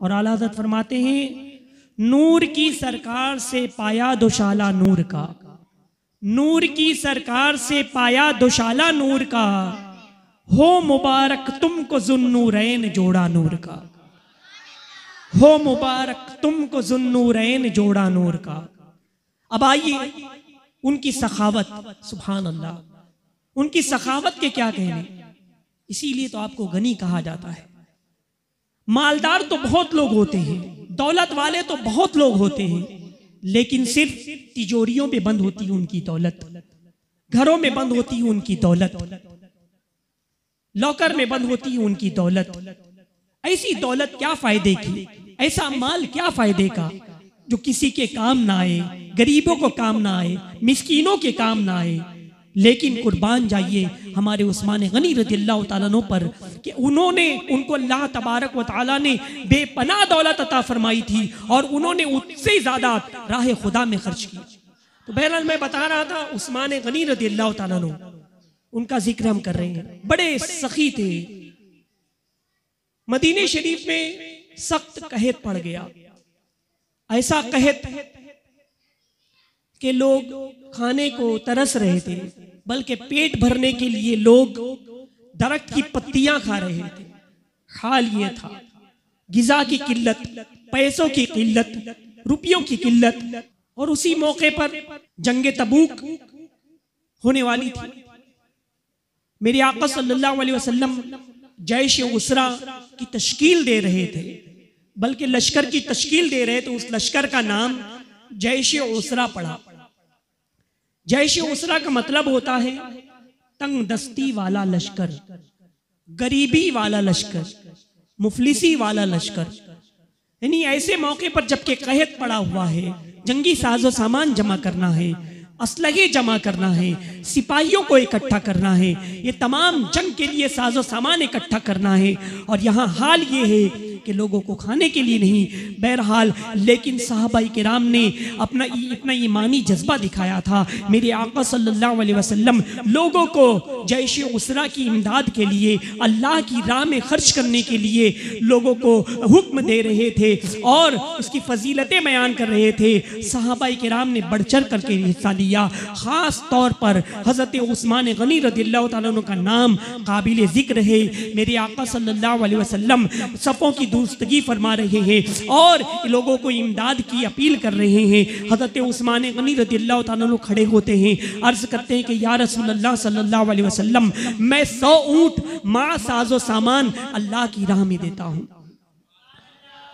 और आला हज़रत फरमाते हैं, नूर की सरकार से पाया दुशाला नूर का, नूर की सरकार से पाया दुशाला नूर का, हो मुबारक तुमको ज़ुन्नूरैन जोड़ा नूर का, हो मुबारक तुमको ज़ुन्नूरैन जोड़ा नूर का। अब आइए उनकी सखावत, सुभान अल्लाह, उनकी सखावत के क्या कहने। इसीलिए तो आपको गनी कहा जाता है। मालदार तो बहुत लोग होते हैं, दौलत वाले तो बहुत लोग होते हैं, लेकिन सिर्फ तिजोरियों में बंद होती है उनकी दौलत, घरों में बंद होती है उनकी दौलत, लॉकर में बंद होती है उनकी दौलत। ऐसी दौलत क्या फायदे की, ऐसा माल क्या फायदे का जो किसी के काम ना आए, गरीबों को काम ना आए, मिस्कीनों के काम ना आए। लेकिन कुर्बान जाइए हमारे उस्मान गनी रज़ियल्लाहु ताला अन्हु पर कि उन्होंने, उनको अल्लाह तबारक व ताला ने बेपनाह दौलत अता फरमाई थी और उन्होंने उससे ज्यादा राह खुदा में खर्च की। तो बहरहाल मैं बता रहा था उस्मान गनी रज़ियल्लाहु ताला अन्हु, उनका जिक्र हम कर रहे हैं। बड़े सखी थे। मदीने शरीफ में सख्त कहत पड़ गया, ऐसा कहत कि लोग खाने को तरस रहे थे, बल्कि पेट भरने के लिए लोग दरख्त की पत्तियां खा रहे थे। हाल ये था, गिजा की किल्लत, पैसों की किल्लत, रुपयों की किल्लत, और उसी मौके पर जंगे तबूक होने वाली थी। मेरे आका सल्लल्लाहु अलैहि वसल्लम जैश उसरा की तश्कील दे रहे थे, बल्कि लश्कर की तश्कील दे रहे थे। उस लश्कर का नाम जैश उसरा पड़ा। जैश उसरा का मतलब होता है तंग दस्ती वाला लश्कर, गरीबी वाला लश्कर, मुफलिसी वाला लश्कर। यानी ऐसे मौके पर जबकि कहत पड़ा हुआ है, जंगी साजो सामान जमा करना है, असलहे जमा करना है, सिपाहियों को इकट्ठा करना है, ये तमाम जंग के लिए साजो सामान इकट्ठा करना है। और यहाँ हाल ये है कि लोगों को खाने के लिए नहीं, बहरहाल लेकिन साहबाई किराम ने अपना ईमानी जज्बा दिखाया था। मेरे आका सल्लल्लाहु अलैहि वसल्लम लोगों को जैश उसरा की इमदाद के लिए, अल्लाह की राह में खर्च करने के लिए लोगों को हुक्म दे रहे थे और उसकी फजीलतें बयान कर रहे थे। साहबाई किराम ने बढ़ चढ़ करके हिस्सा लिया। खास तौर पर हजरत उस्मान गनी रज़ियल्लाहु ताला अन्हु का नाम काबिल जिक्र है। मेरे आका सल्लल्लाहु अलैहि वसल्लम सफ़ों की दुरुस्तगी फरमा रहे हैं और लोगों को इमदाद की अपील कर रहे हैं। हजरत उस्मान गनी रज़ियल्लाहु ताला अन्हु खड़े होते हैं, अर्ज करते हैं कि या रसूल अल्लाह सल्लल्लाहु अलैहि वसल्लम, मैं 100 ऊंट मां साजो सामान अल्लाह की राह में देता हूं।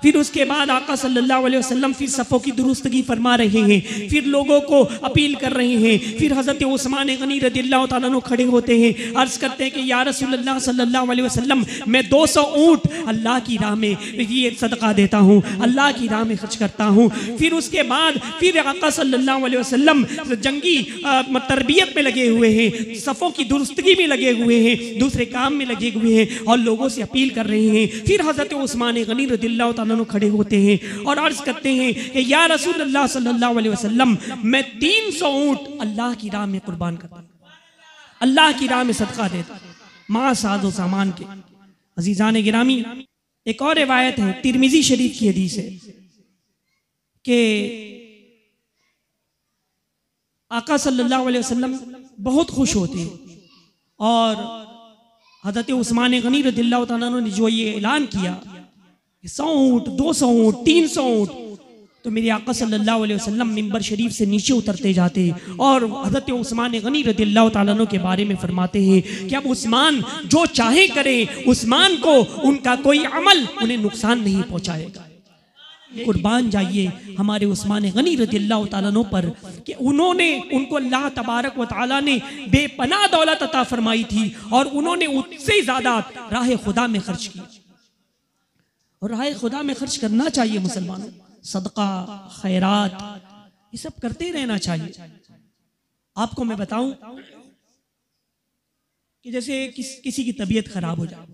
फिर उसके बाद आका सल्लल्लाहु अलैहि वसल्लम फिर सफ़ों की दुरुस्तगी फरमा रहे हैं, फिर लोगों को अपील कर रहे हैं। फिर हज़रत उस्मान गनी रज़ियल्लाहु ताला अन्हु खड़े होते हैं, अर्ज़ करते हैं कि या रसूलल्लाह सल्लल्लाहु अलैहि वसल्लम, मैं 200 ऊँट अल्लाह की राह में ये सदका देता हूँ, अल्लाह की राह में खर्च करता हूँ। फिर उसके बाद फिर आका सल्लल्लाहु अलैहि वसल्लम जंगी तरबियत में लगे हुए हैं, सफ़ों की दुरुस्तगी में लगे हुए हैं, दूसरे काम में लगे हुए हैं और लोगों से अपील कर रहे हैं। फिर हज़रत उस्मान गनी रज़ियल्लाहु ताला अन्हु खड़े होते हैं और अर्ज करते हैं कि या रसूलल्लाह सल्लल्लाहु अलैहि वसल्लम, मैं 300 ऊंट अल्लाह की राह में कुर्बान करता हूं, अल्लाह की राह में सदका देता मां साजो सामान के। अजीजान गिरामी, एक और रिवायत है, तिरमिजी शरीफ की हदीस है कि आका सल्लल्लाहु अलैहि वसल्लम बहुत खुश होते और हज़रत उस्मान गनी रज़ियल्लाहु ताला अन्हु ने जो ये ऐलान किया 100 ऊँट, 200 ऊँट, 300 ऊँट, तो मेरे आका सल्लल्लाहु अलैहि वसल्लम मिंबर शरीफ से नीचे उतरते जाते और हज़रत उस्मान गनी रज़ियल्लाहु ताला अन्हु के बारे में फरमाते हैं कि अब उस्मान जो चाहे करें, उस्मान को उनका कोई अमल उन्हें नुकसान नहीं पहुंचाएगा। कुर्बान जाइए हमारे उस्मान गनी रज़ियल्लाहु ताला अन्हु पर कि उन्होंने, उनको अल्लाह तबारक व ताला ने बेपनाह दौलत अता फरमाई थी और उन्होंने उससे ज्यादा राह खुदा में खर्च की। और राह खुदा में खर्च करना चाहिए मुसलमानों, सदका, खैरात, ये सब करते रहना चाहिए। आपको मैं बताऊं कि जैसे किसी की तबीयत खराब हो जाए,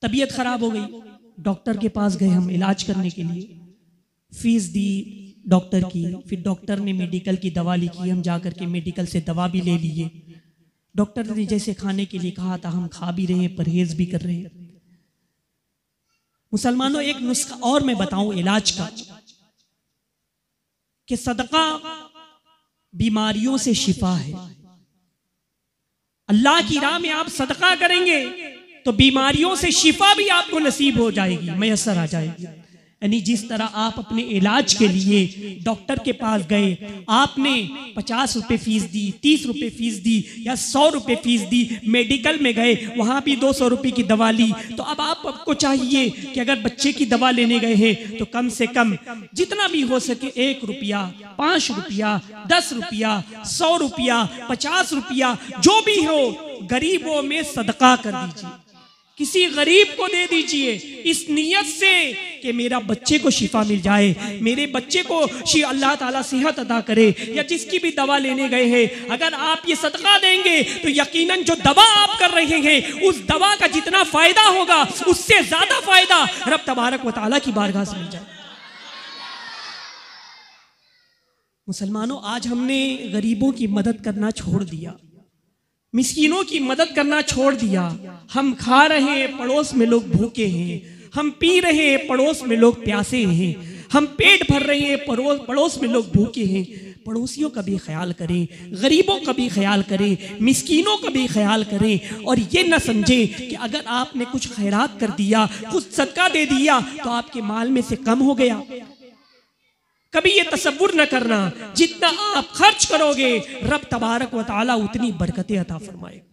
तबीयत खराब हो गई, डॉक्टर के पास गए हम इलाज करने के लिए, फीस दी डॉक्टर की, फिर डॉक्टर ने मेडिकल की दवा लिखी, हम जाकर के मेडिकल से दवा भी ले लिए। डॉक्टर ने जैसे खाने के लिए कहा था हम खा भी रहे हैं, परहेज भी कर रहे हैं। मुसलमानों, एक नुस्खा और मैं बताऊं इलाज का, कि सदका बीमारियों से शिफा है। अल्लाह की राह में आप सदका करेंगे तो बीमारियों से शिफा भी आपको नसीब हो जाएगी, मैसर आ जाएगी। यानी जिस तरह आप अपने इलाज के लिए डॉक्टर के पास गए, आपने 50 रुपए फीस दी, 30 रुपए फीस दी या 100 रुपए फीस दी, मेडिकल में गए वहां भी 200 रुपए की दवा ली, तो अब आपको चाहिए कि अगर बच्चे की दवा लेने गए हैं तो कम से कम जितना भी हो सके 1 रुपया, 5 रुपया, 10 रुपया, 100 रुपया, 50 रुपया, जो भी हो गरीबों में सदका कर दीजिए, किसी गरीब को दे दीजिए, इस नियत से कि मेरा बच्चे को शिफा मिल जाए, मेरे बच्चे को अल्लाह ताला सेहत अदा करे, या जिसकी भी दवा लेने गए हैं अगर आप ये सदका देंगे तो यकीनन जो दवा आप कर रहे हैं उस दवा का जितना फायदा होगा उससे ज्यादा फायदा रब तबारक व तआला की बारगाह से मिल जाए। मुसलमानों, आज हमने गरीबों की मदद करना छोड़ दिया, मिस्कीनों की मदद करना छोड़ दिया। हम खा रहे हैं, पड़ोस में लोग भूखे हैं, हम पी रहे हैं, पड़ोस में लोग प्यासे हैं, हम पेट भर रहे हैं, पड़ोस में लोग भूखे हैं। पड़ोसियों का भी ख्याल करें, गरीबों का भी ख्याल करें, मिस्कीनों का भी ख्याल करें, और ये न समझें कि अगर आपने कुछ खैरात कर दिया, कुछ सदका दे दिया तो आपके माल में से कम हो गया। कभी ये तसव्वुर न करना, जितना आप खर्च करोगे रब तबारक व तआला उतनी बरकतें अता फरमाएगा।